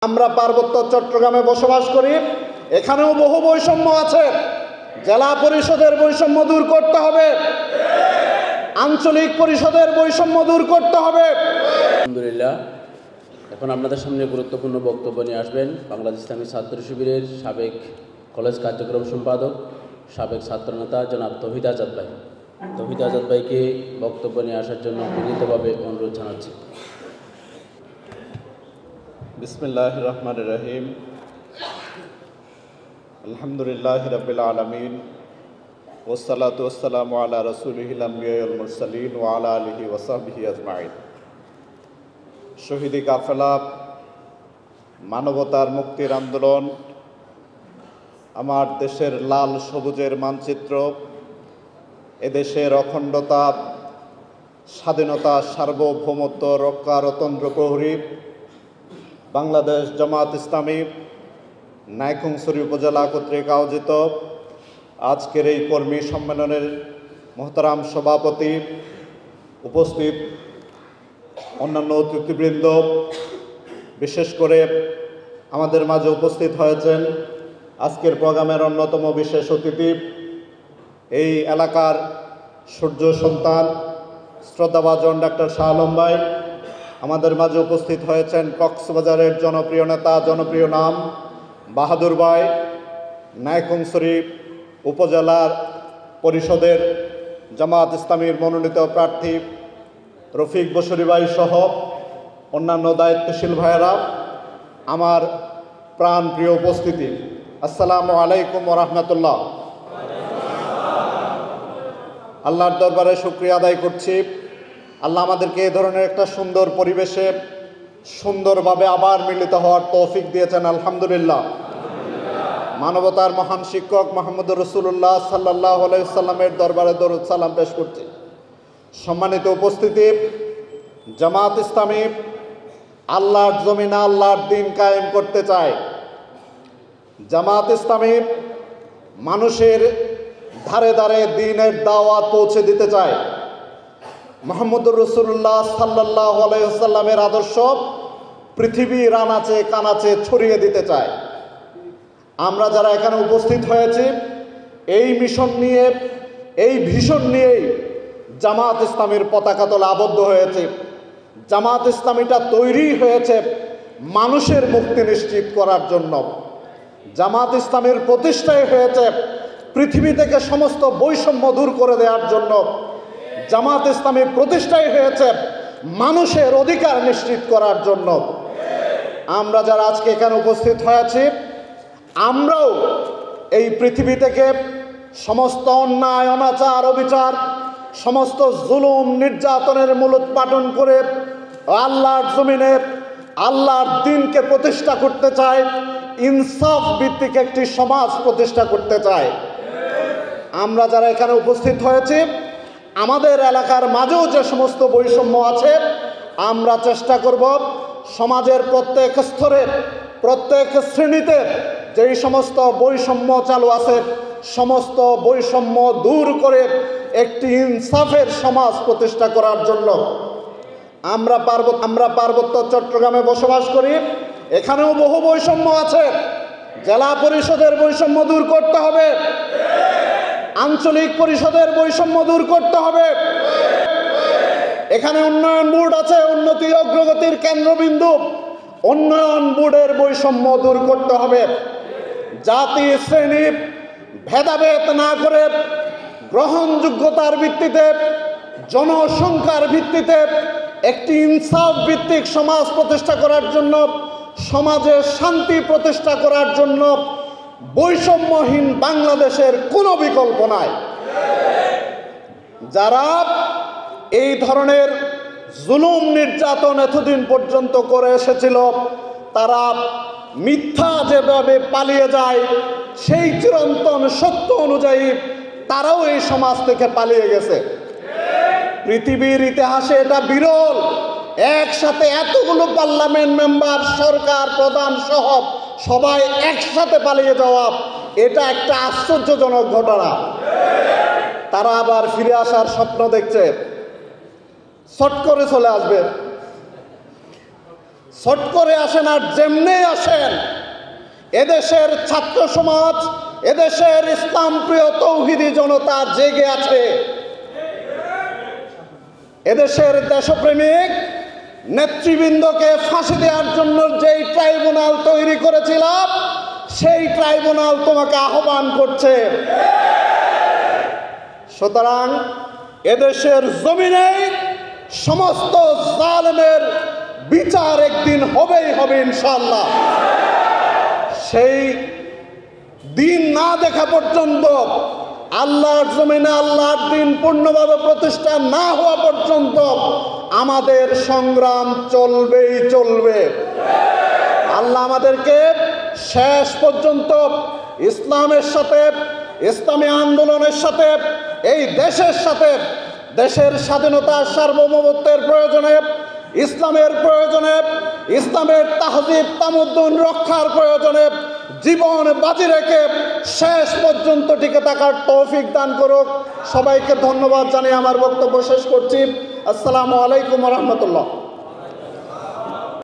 আমরা পার্বত্য চট্টগ্রামে বসবাস করি, এখানেও বহু বৈষম্য আছে। জেলা পরিষদের বৈষম্য দূর করতে হবে, আঞ্চলিক পরিষদের বৈষম্য দূর করতে হবে। আলহামদুলিল্লাহ, এখন আপনাদের সামনে গুরুত্বপূর্ণ বক্তব্য নিয়ে আসবেন বাংলাদেশ ইসলামী ছাত্র শিবিরের সাবেক কলেজ কার্যক্রম সম্পাদক, সাবেক ছাত্রনেতা জনাব তৌহিদ আজাদ ভাই। তৌহিদ আজাদ ভাইকে বক্তব্য নিয়ে আসার জন্য বিনীতভাবে অনুরোধ জানাচ্ছি। বিসমিল্লাহির রহমানির রহিম। আলহামদুলিল্লাহি রাব্বিল আলামিন ওয়াসসালাতু ওয়াসসালামু আলা রাসূলিহিল আমবিয়া ওয়াল মুরসালিন ওয়া আলা আলিহি ওয়া সাহবিহি আজমাইন। শহীদি কাফেলা, মানবতার মুক্তির আন্দোলন, আমার দেশের লাল সবুজের মানচিত্র, এদেশের অখণ্ডতা, স্বাধীনতা, সার্বভৌমত্ব রক্ষার অতন্দ্র প্রহরী বাংলাদেশ জামাত ইসলামী নাইক্ষ্যংছড়ি উপজেলা কর্তৃক আয়োজিত আজকের এই কর্মী সম্মেলনের মহতারাম সভাপতি, উপস্থিত অন্যান্য অতিথিবৃন্দ, বিশেষ করে আমাদের মাঝে উপস্থিত হয়েছেন আজকের প্রোগ্রামের অন্যতম বিশেষ অতিথি, এই এলাকার সূর্য সন্তান শ্রদ্ধাভাজন ডাক্তার শাহ আলম ভাই। আমাদের মাঝে উপস্থিত হয়েছেন কক্সবাজারের জনপ্রিয় নেতা, জনপ্রিয় নাম বাহাদুর ভাই, নাইক্ষ্যংছড়ি উপজেলার পরিষদের জামাত ইসলামীর মনোনীত প্রার্থী রফিক বসরি ভাই সহ অন্যান্য দায়িত্বশীল ভাইয়েরা, আমার প্রাণপ্রিয় উপস্থিতি, আসসালামু আলাইকুম ওয়া রাহমাতুল্লাহ। আল্লাহর দরবারে শুকরিয়া আদায় করছি, আল্লাহ আমাদেরকে এই ধরনের একটা সুন্দর পরিবেশে সুন্দরভাবে আবার মিলিত হওয়ার তৌফিক দিয়েছেন, আলহামদুলিল্লাহ। মানবতার মহান শিক্ষক মুহাম্মদুর রাসূলুল্লাহ সাল্লাল্লাহু আলাইহি ওয়াসাল্লামের দরবারে দরুদ সালাম পেশ করছি। সম্মানিত উপস্থিতি, জামাত ইসলামী আল্লাহর জমিনে আল্লাহর দ্বীন কায়েম করতে চায়। জামাত ইসলামী মানুষের ধারে ধারে দ্বীনের দাওয়াত পৌঁছে দিতে চায়। মুহাম্মদুর রাসূলুল্লাহ সাল্লাল্লাহু আলাইহি ওয়াসাল্লামের আদর্শ পৃথিবীর আনাচে কানাচে ছড়িয়ে দিতে চায়। আমরা যারা এখানে উপস্থিত হয়েছি, এই মিশন নিয়ে, এই ভিশন নিয়েই জামাত ইসলামীর পতাকা তলে আবদ্ধ হয়েছে। জামাত ইসলামীটা তৈরি হয়েছে মানুষের মুক্তি নিশ্চিত করার জন্য। জামাত ইসলামীর প্রতিষ্ঠাই হয়েছে পৃথিবী থেকে সমস্ত বৈষম্য দূর করে দেওয়ার জন্য। জামাত ইসলামীর প্রতিষ্ঠাই হয়েছে মানুষের অধিকার নিশ্চিত করার জন্য। আমরা যারা আজকে এখানে উপস্থিত হয়েছি, আমরাও এই পৃথিবী থেকে সমস্ত অন্যায়, অনাচার, অবিচার, সমস্ত জুলুম, নির্যাতনের মূলোৎপাটন করে আল্লাহর জমিনে আল্লাহর দ্বীনকে প্রতিষ্ঠা করতে চাই, ইনসাফ ভিত্তিক একটি সমাজ প্রতিষ্ঠা করতে চাই। আমরা যারা এখানে উপস্থিত হয়েছি, আমাদের এলাকার মাঝেও যে সমস্ত বৈষম্য আছে, আমরা চেষ্টা করব সমাজের প্রত্যেক স্তরে, প্রত্যেক শ্রেণীতে যেই সমস্ত বৈষম্য চালু আছে, সমস্ত বৈষম্য দূর করে একটি ইনসাফের সমাজ প্রতিষ্ঠা করার জন্য। আমরা পার্বত্য চট্টগ্রামে বসবাস করি, এখানেও বহু বৈষম্য আছে। জেলা পরিষদের বৈষম্য দূর করতে হবে, আঞ্চলিক পরিষদের বৈষম্য দূর করতে হবে। এখানে উন্নয়ন বোর্ড আছে, উন্নতি অগ্রগতির কেন্দ্রবিন্দু। উন্নয়ন বোর্ডের বৈষম্য দূর করতে হবে। জাতি শ্রেণী ভেদাভেদ না করে গ্রহণযোগ্যতার ভিত্তিতে, জনসংখ্যার ভিত্তিতে একটি ইনসাফ ভিত্তিক সমাজ প্রতিষ্ঠা করার জন্য, সমাজে শান্তি প্রতিষ্ঠা করার জন্য বৈষম্যহীন বাংলাদেশের কোনো বিকল্প নাই। যারা এই ধরনের জুলুম, নির্যাতন এতদিন পর্যন্ত করে এসেছিল, তারা মিথ্যা যেভাবে পালিয়ে যায়, সেই চিরন্তন সত্য অনুযায়ী তারাও এই সমাজ থেকে পালিয়ে গেছে। পৃথিবীর ইতিহাসে এটা বিরল, একসাথে এতগুলো পার্লামেন্ট মেম্বার, সরকার প্রধান সহ সবাই একসাথে পালিয়ে যাওয়া, এটা একটা আশ্চর্যজনক ঘটনা। তারা আবার ফিরে আসার স্বপ্ন দেখছে, শট করে চলে আসবে। ছট করে আসেন আর যেমনি আসেন, এদেশের ছাত্র সমাজ, এদেশের ইসলাম প্রিয় তৌহিদি জনতা জেগে আছে। এদেশের দেশপ্রেমিক নেতৃবৃন্দকে ফাঁসি দেওয়ার জন্য যেই ট্রাইব্যুনাল তৈরি করেছিলাম, সেই ট্রাইব্যুনাল তোমাকে আহ্বান করছে। সুতরাং এদেশের জমিনে সমস্ত জালেমের বিচার একদিন হবেই হবে ইনশাআল্লাহ। সেই দিন না দেখা পর্যন্ত, আল্লাহর জমিনে আল্লাহর দিন পূর্ণভাবে প্রতিষ্ঠা না হওয়া পর্যন্ত আমাদের সংগ্রাম চলবেই চলবে। আল্লাহ আমাদেরকে শেষ পর্যন্ত ইসলামের সাথে, ইসলামী আন্দোলনের সাথে, এই দেশের সাথে, দেশের স্বাধীনতার সার্বভৌমত্বের প্রয়োজনে, ইসলামের প্রয়োজনে, ইসলামের তাহজিব তামুদ্দুন রক্ষার প্রয়োজনে জীবন বাজি রেখে শেষ পর্যন্ত টিকে থাকার তৌফিক দান করুক। সবাইকে ধন্যবাদ জানিয়ে আমার বক্তব্য শেষ করছি। আসসালামু আলাইকুম ওয়া রাহমাতুল্লাহ।